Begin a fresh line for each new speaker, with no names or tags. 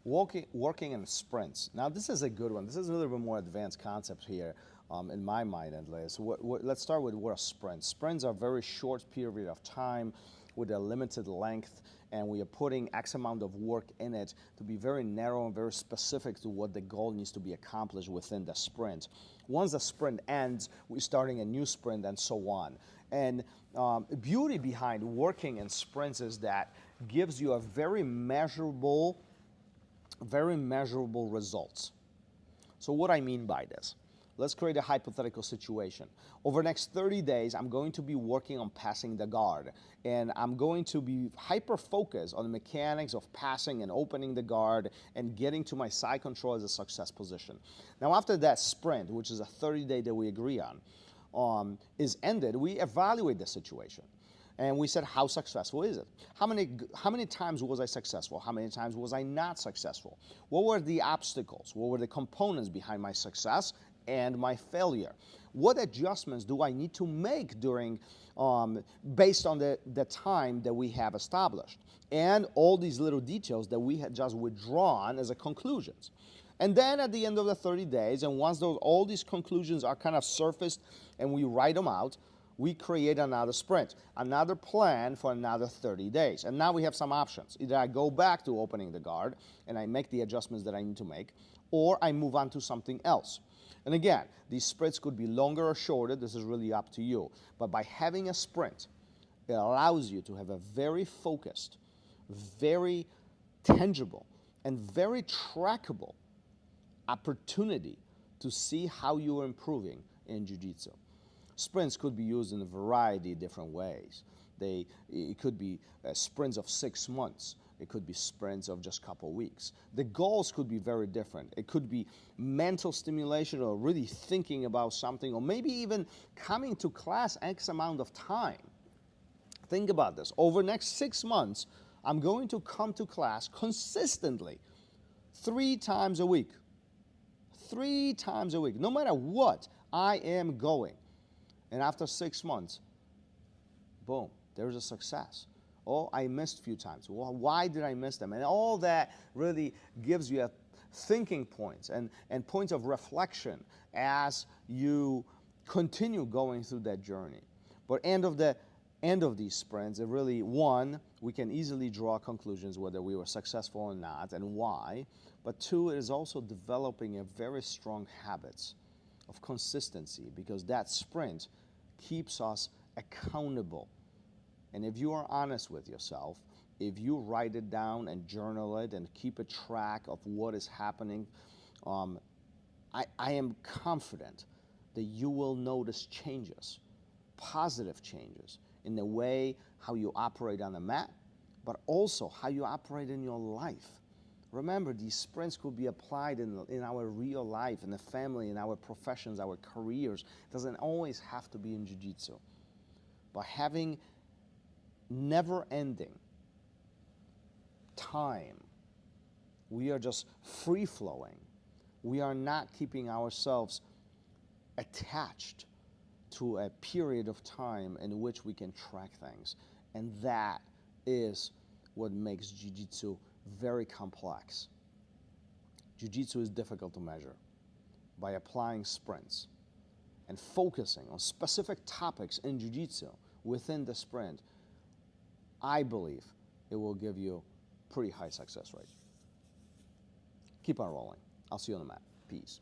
working in sprints. Now, this is a good one. This is a little bit more advanced concept here, in my mind at least. Let's start with what a sprint. Sprints are a very short period of time with a limited length, and we are putting X amount of work in it to be very narrow and very specific to what the goal needs to be accomplished within the sprint. Once the sprint ends, we're starting a new sprint and so on. And beauty behind working in sprints is that gives you a very measurable results. So what I mean by this, let's create a hypothetical situation. Over the next 30 days, I'm going to be working on passing the guard, and I'm going to be hyper-focused on the mechanics of passing and opening the guard and getting to my side control as a success position. Now, after that sprint, which is a 30-day that we agree on, is ended, we evaluate the situation. And we said, how successful is it? How many times was I successful? How many times was I not successful? What were the obstacles? What were the components behind my success and my failure? What adjustments do I need to make during, based on the time that we have established? And all these little details that we had just withdrawn as a conclusions. And then at the end of the 30 days, and once all these conclusions are kind of surfaced and we write them out, we create another sprint, another plan for another 30 days. And now we have some options. Either I go back to opening the guard and I make the adjustments that I need to make, or I move on to something else. And again, these sprints could be longer or shorter. This is really up to you. But by having a sprint, it allows you to have a very focused, very tangible, and very trackable opportunity to see how you are improving in Jiu-Jitsu. Sprints could be used in a variety of different ways. It could be sprints of 6 months. It could be sprints of just a couple weeks. The goals could be very different. It could be mental stimulation or really thinking about something, or maybe even coming to class X amount of time. Think about this. Over the next 6 months, I'm going to come to class consistently 3 times a week. 3 times a week. No matter what, I am going. And after 6 months, boom, there's a success. Oh, I missed a few times. Well, why did I miss them? And all that really gives you a thinking points and points of reflection as you continue going through that journey. But end of these sprints, it really, one, we can easily draw conclusions whether we were successful or not and why. But 2, it is also developing a very strong habits of consistency, because that sprint keeps us accountable. And if you are honest with yourself, if you write it down and journal it and keep a track of what is happening, I am confident that you will notice changes, positive changes in the way how you operate on the mat, but also how you operate in your life. Remember, these sprints could be applied in our real life, in the family, in our professions, our careers. It doesn't always have to be in Jiu-Jitsu. By having never-ending time, we are just free-flowing. We are not keeping ourselves attached to a period of time in which we can track things. And that is what makes Jiu-Jitsu very complex. Jiu-Jitsu is difficult to measure. By applying sprints and focusing on specific topics in Jiu-Jitsu within the sprint, I believe it will give you pretty high success rate. Keep on rolling. I'll see you on the mat. Peace.